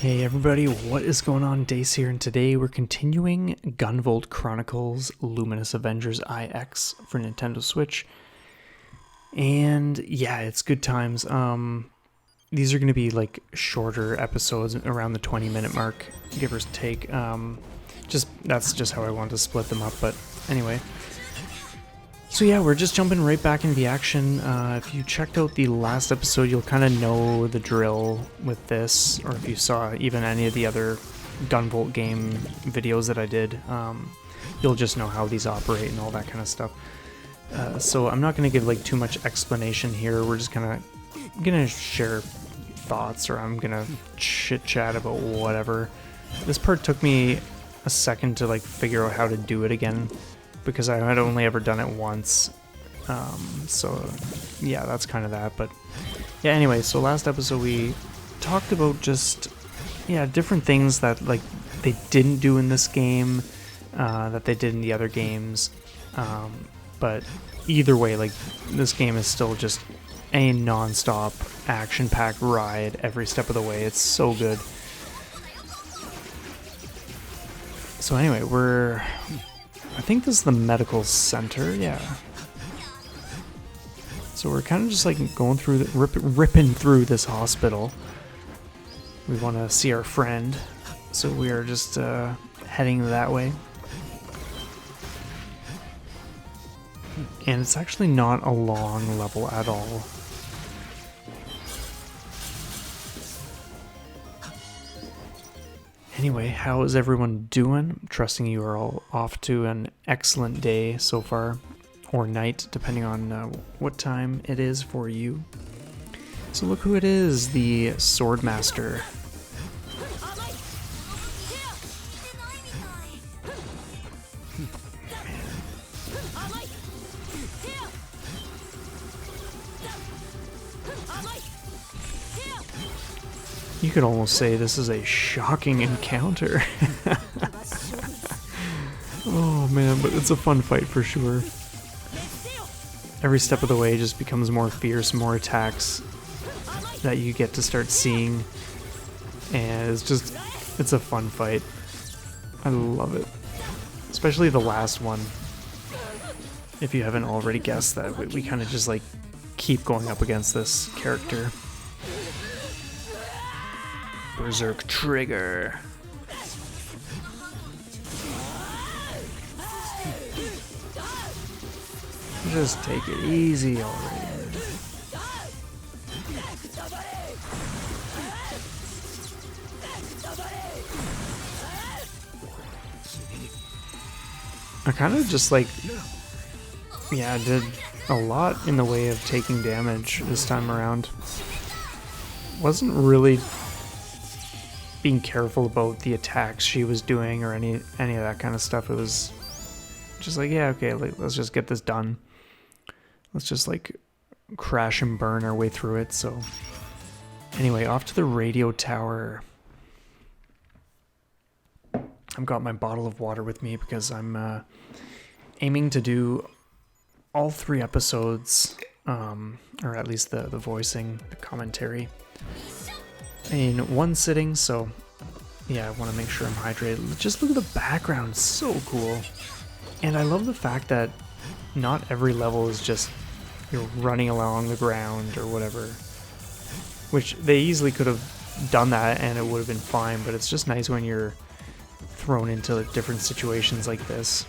Hey everybody, what is going on? Dace here, and today we're continuing Gunvolt Chronicles Luminous Avengers IX for Nintendo Switch. And yeah, it's good times. These are going to be like shorter episodes around the 20-minute mark, give or take. That's just how I wanted to split them up, but anyway. So yeah, we're just jumping right back into the action. If you checked out the last episode, you'll kind of know the drill with this, or if you saw even any of the other Gunvolt game videos that I did, you'll just know how these operate and all that kind of stuff. So I'm not going to give like too much explanation here. We're just kind of going to share thoughts, or I'm going to chit-chat about whatever. This part took me a second to like figure out how to do it again, because I had only ever done it once. So yeah, that's kind of that. But yeah, anyway, so last episode we talked about just, yeah, different things that like they didn't do in this game, that they did in the other games. But either way, like this game is still just a non-stop action-packed ride every step of the way. It's so good. So anyway, I think this is the medical center, yeah. So we're kind of just like going through, ripping through this hospital. We want to see our friend, so we are just heading that way. And it's actually not a long level at all. Anyway, how is everyone doing? I'm trusting you are all off to an excellent day so far, or night, depending on what time it is for you. So look who it is, the Swordmaster. You could almost say this is a shocking encounter. Oh man, but it's a fun fight for sure. Every step of the way just becomes more fierce, more attacks that you get to start seeing. And it's a fun fight. I love it. Especially the last one. If you haven't already guessed that, we kind of just like keep going up against this character. Berserk Trigger. Just take it easy already. I kind of just like, yeah, did a lot in the way of taking damage this time around. Wasn't really being careful about the attacks she was doing or any of that kind of stuff. It was just like, yeah, okay, let's just get this done. Let's just like crash and burn our way through it. So anyway, off to the radio tower. I've got my bottle of water with me because I'm aiming to do all 3 episodes, or at least the voicing, the commentary, in one sitting. So yeah, I want to make sure I'm hydrated. Just look at the background, so cool. And I love the fact that not every level is just you're running along the ground or whatever, which they easily could have done that and it would have been fine, but it's just nice when you're thrown into different situations like this,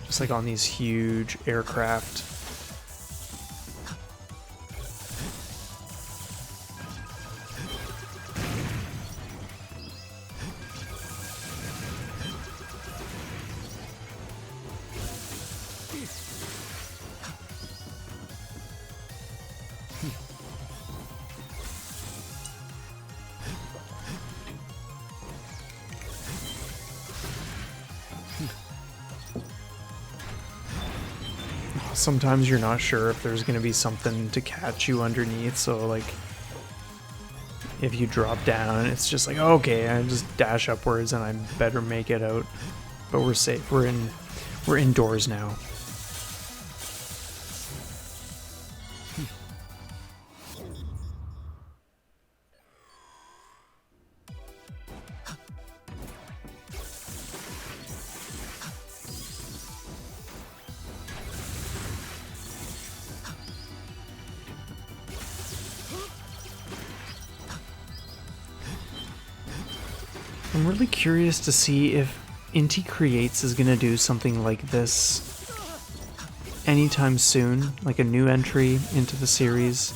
just like on these huge aircraft. Sometimes you're not sure if there's going to be something to catch you underneath, so like if you drop down, it's just like, okay, I just dash upwards and I better make it out. But we're safe. We're indoors now. I'm really curious to see if Inti Creates is gonna do something like this anytime soon, like a new entry into the series,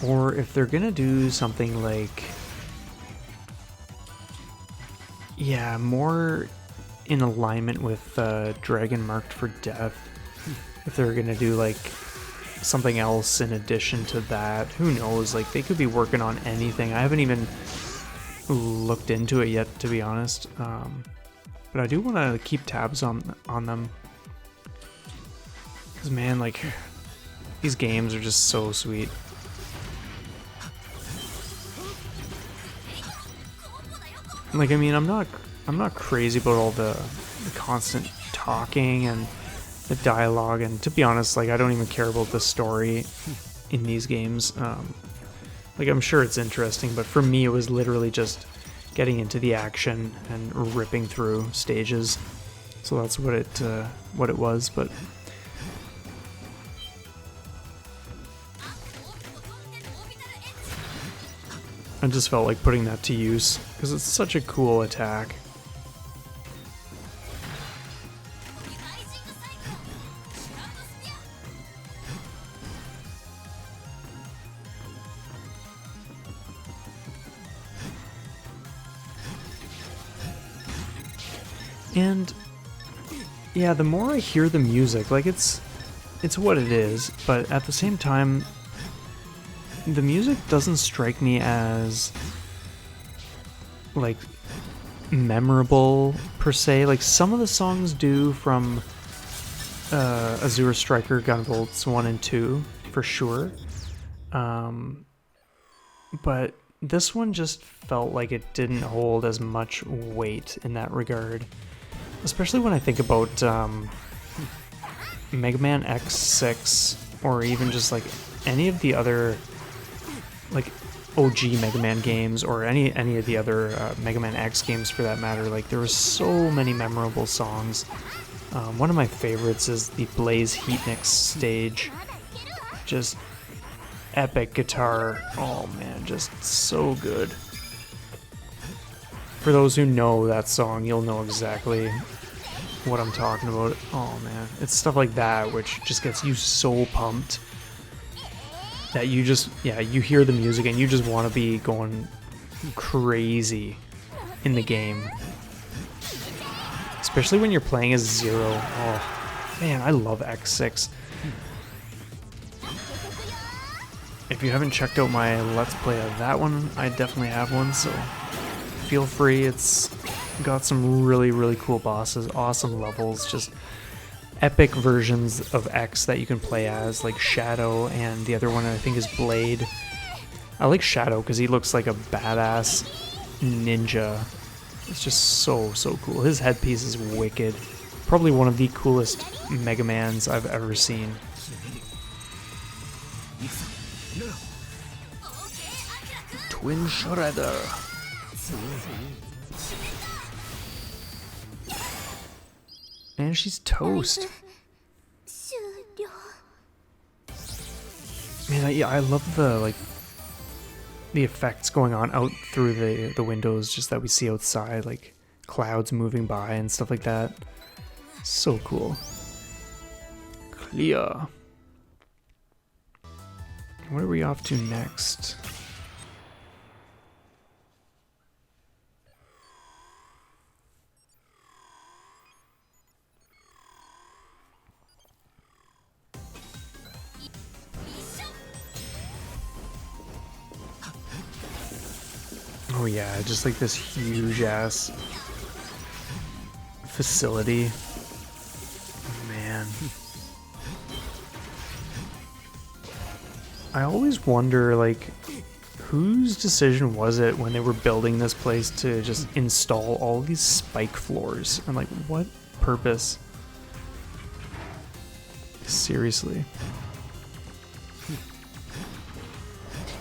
or if they're gonna do something like, yeah, more in alignment with Dragon Marked for Death. If they're gonna do like something else in addition to that, who knows? Like, they could be working on anything. I haven't even looked into it yet, to be honest, but I do want to keep tabs on them, because man, like, these games are just so sweet. Like, I mean, I'm not crazy about all the constant talking and the dialogue, and to be honest, like, I don't even care about the story in these games. Like, I'm sure it's interesting, but for me, it was literally just getting into the action and ripping through stages. So that's what it was. But I just felt like putting that to use because it's such a cool attack. And yeah, the more I hear the music, like, it's what it is, but at the same time, the music doesn't strike me as like memorable per se. Like, some of the songs do from Azure Striker Gunvolts 1 and 2 for sure, but this one just felt like it didn't hold as much weight in that regard. Especially when I think about Mega Man X6, or even just like any of the other like OG Mega Man games, or any of the other Mega Man X games for that matter. Like, there were so many memorable songs. One of my favorites is the Blaze Heatnik stage. Just epic guitar. Oh man, just so good. For those who know that song, you'll know exactly what I'm talking about. Oh man, it's stuff like that which just gets you so pumped that you just, yeah, you hear the music and you just want to be going crazy in the game. Especially when you're playing as Zero. Oh man, I love X6. If you haven't checked out my Let's Play of that one, I definitely have one, so feel free. It's got some really cool bosses, awesome levels, just epic versions of X that you can play as, like Shadow, and the other one I think is Blade. I like Shadow because he looks like a badass ninja. It's just so cool. His headpiece is wicked. Probably one of the coolest Mega Mans I've ever seen. Twin Shredder. And she's toast. Man, I love the effects going on out through the windows just that we see outside, like clouds moving by and stuff like that. So cool. Clear. What are we off to next? Oh yeah, just like this huge ass facility. Man. I always wonder, like, whose decision was it when they were building this place to just install all these spike floors? And like, what purpose? Seriously.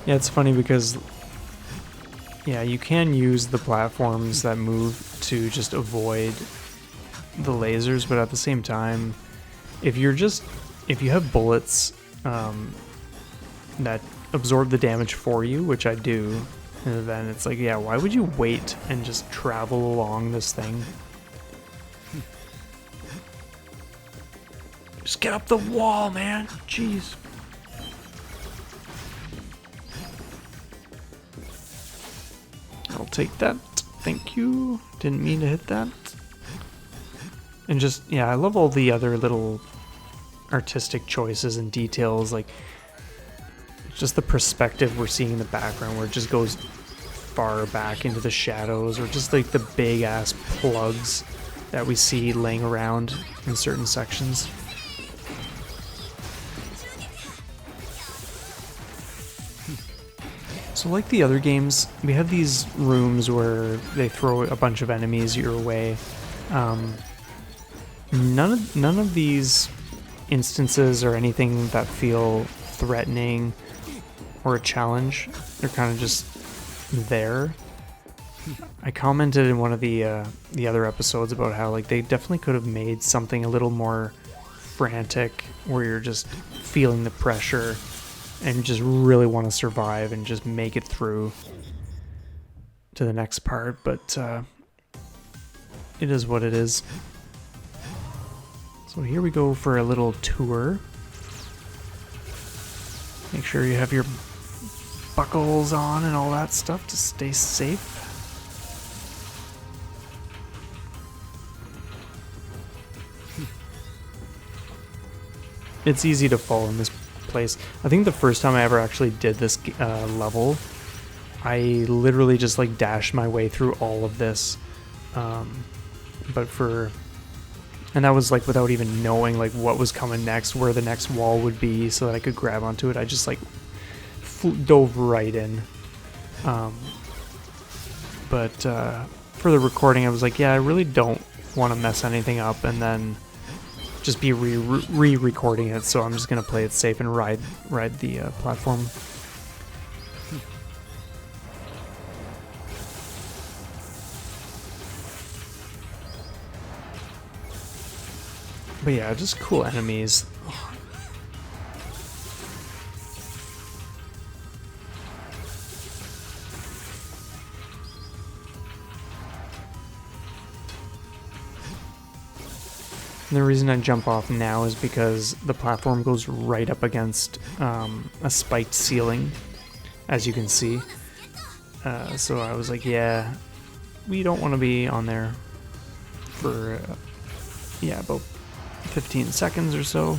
Yeah, it's funny because, yeah, you can use the platforms that move to just avoid the lasers, but at the same time, if you have bullets that absorb the damage for you, which I do, And then it's like, yeah, why would you wait and just travel along this thing? Just get up the wall, man. Jeez. I'll take that. Thank you. Didn't mean to hit that. And just, yeah, I love all the other little artistic choices and details, like just the perspective we're seeing in the background where it just goes far back into the shadows, or just like the big ass plugs that we see laying around in certain sections. So like the other games, we have these rooms where they throw a bunch of enemies your way. None of these instances or anything that feel threatening or a challenge. They're kind of just there. I commented in one of the other episodes about how like they definitely could have made something a little more frantic, where you're just feeling the pressure and just really want to survive and just make it through to the next part. But it is what it is. So here we go for a little tour. Make sure you have your buckles on and all that stuff to stay safe. It's easy to fall in this place. I think the first time I ever actually did this level, I literally just like dashed my way through all of this. And that was like without even knowing like what was coming next, where the next wall would be, so that I could grab onto it. I just like dove right in. But for the recording, I was like, yeah, I really don't want to mess anything up and then just be re-recording it, so I'm just gonna play it safe and ride the platform. But yeah, just cool enemies. And the reason I jump off now is because the platform goes right up against a spiked ceiling, as you can see. So I was like, yeah, we don't want to be on there for, yeah, about 15 seconds or so.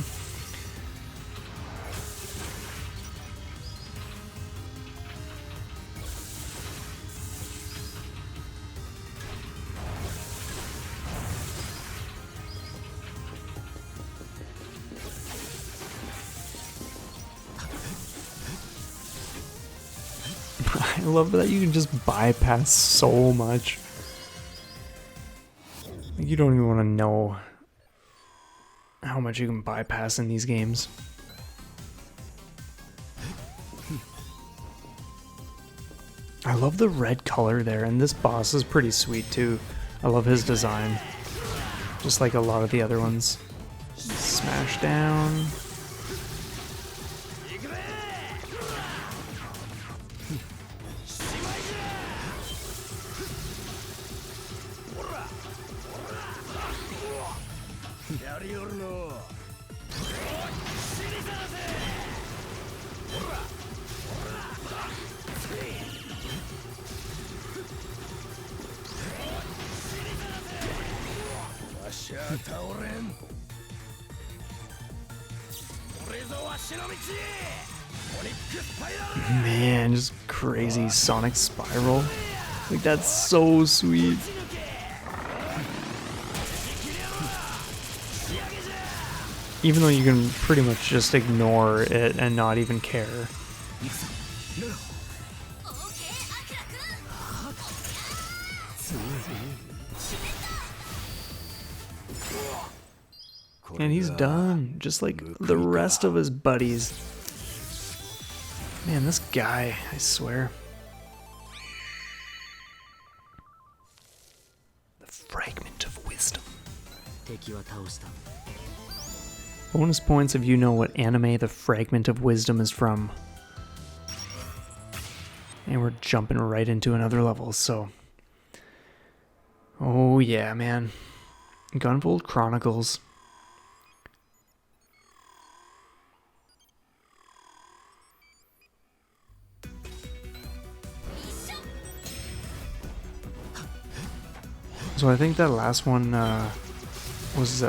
I love that you can just bypass so much. You don't even want to know how much you can bypass in these games. I love the red color there, and this boss is pretty sweet too. I love his design, just like a lot of the other ones. Smash down. Man, just crazy sonic spiral. Like, that's so sweet. Even though you can pretty much just ignore it and not even care. And he's done, just like the rest of his buddies. Man, this guy, I swear. The Fragment of Wisdom. Bonus points if you know what anime the Fragment of Wisdom is from. And we're jumping right into another level, so... Oh yeah, man. Gunvolt Chronicles. So I think that last one was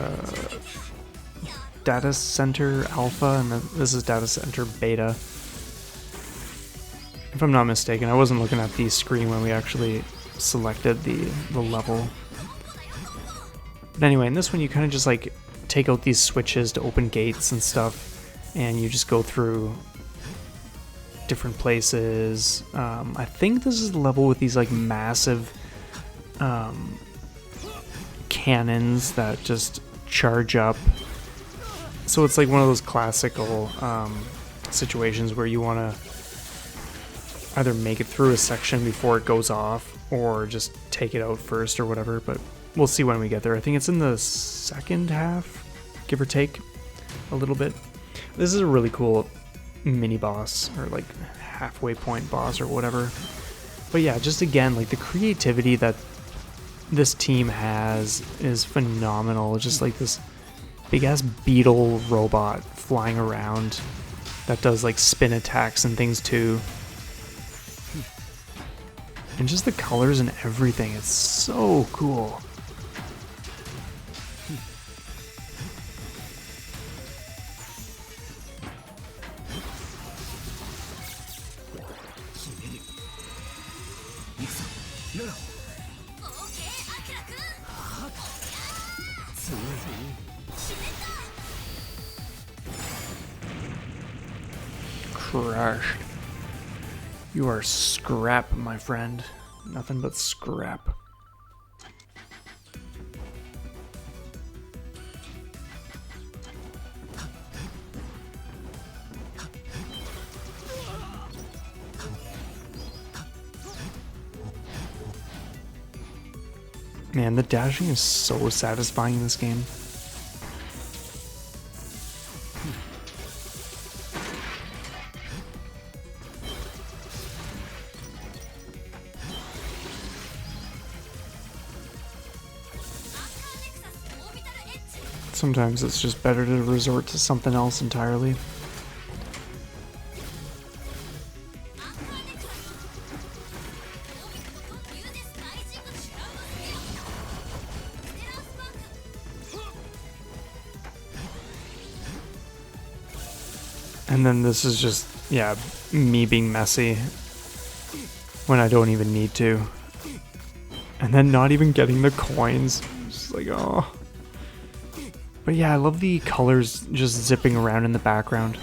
Data Center Alpha, and then this is Data Center Beta. If I'm not mistaken, I wasn't looking at the screen when we actually selected the level. But anyway, in this one you kind of just like take out these switches to open gates and stuff, and you just go through different places. I think this is the level with these like massive cannons that just charge up. So it's like one of those classical situations where you want to either make it through a section before it goes off or just take it out first or whatever, but we'll see when we get there. I think it's in the second half, give or take a little bit. This is a really cool mini boss, or like halfway point boss or whatever. But yeah, just again, like the creativity that this team has is phenomenal. Just like this big ass beetle robot flying around that does like spin attacks and things too. And just the colors and everything, it's so cool. Crushed. You are scrap, my friend. Nothing but scrap. Man, the dashing is so satisfying in this game. Sometimes it's just better to resort to something else entirely. And then this is just, yeah, me being messy when I don't even need to. And then not even getting the coins. Just like, oh. But yeah, I love the colors just zipping around in the background.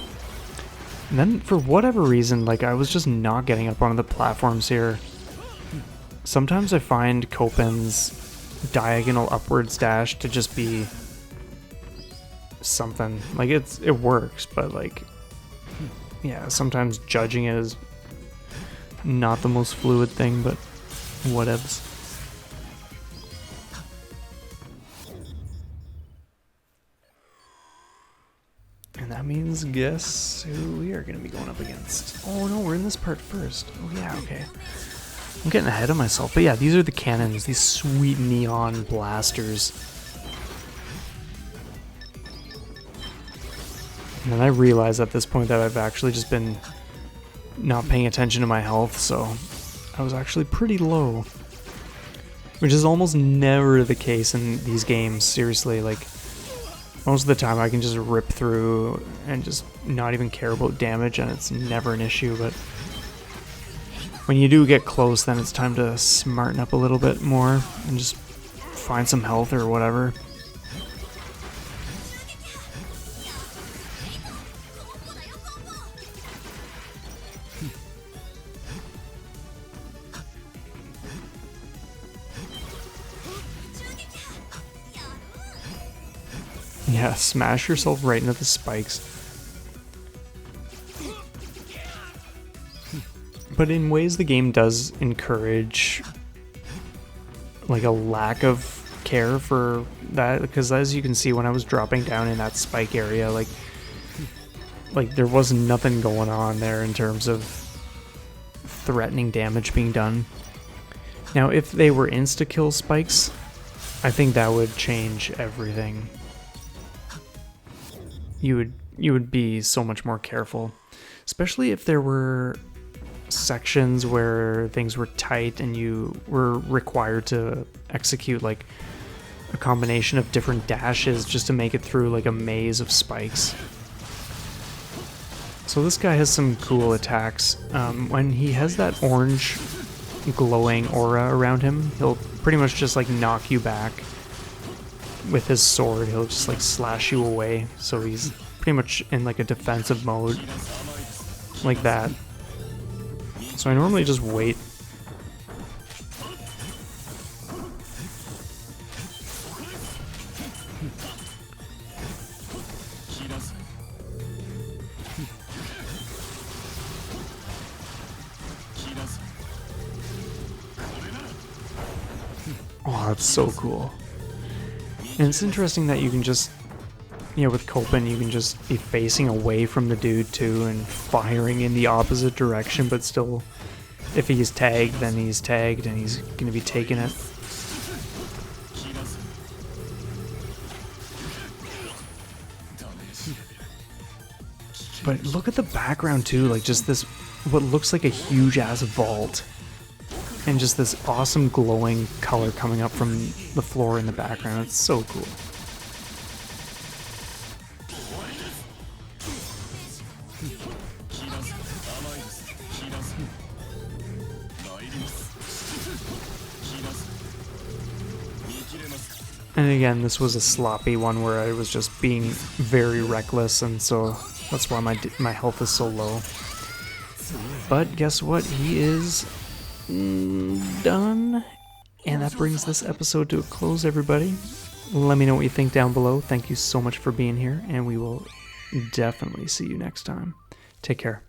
And then for whatever reason, like I was just not getting up onto the platforms here. Sometimes I find Copen's diagonal upwards dash to just be something. Like it works, but like, yeah, sometimes judging it is not the most fluid thing, but whatevs. And that means, guess who we are going to be going up against? Oh no, we're in this part first. Oh yeah, okay. I'm getting ahead of myself. But yeah, these are the cannons, these sweet neon blasters. And then I realized at this point that I've actually just been not paying attention to my health, so I was actually pretty low. Which is almost never the case in these games, seriously. Like, most of the time I can just rip through and just not even care about damage, and it's never an issue, but when you do get close, then it's time to smarten up a little bit more and just find some health or whatever. Yeah, smash yourself right into the spikes. But in ways the game does encourage like a lack of care for that, because as you can see when I was dropping down in that spike area, like there was nothing going on there in terms of threatening damage being done. Now, if they were insta-kill spikes, I think that would change everything. You would be so much more careful, especially if there were sections where things were tight and you were required to execute like a combination of different dashes just to make it through like a maze of spikes. So this guy has some cool attacks. When he has that orange glowing aura around him, he'll pretty much just like knock you back with his sword. He'll just like slash you away. So he's pretty much in like a defensive mode like that. So I normally just wait. Oh, that's so cool. And it's interesting that you can just, with Copen, you can just be facing away from the dude too and firing in the opposite direction, but still, if he's tagged, then he's tagged and he's going to be taking it. But look at the background too, like just this, what looks like a huge ass vault. And just this awesome glowing color coming up from the floor in the background. It's so cool. And again, this was a sloppy one where I was just being very reckless, and so that's why my health is so low. But guess what? He is done. And that brings this episode to a close, everybody. Let me know what you think down below. Thank you so much for being here, and we will definitely see you next time. Take care.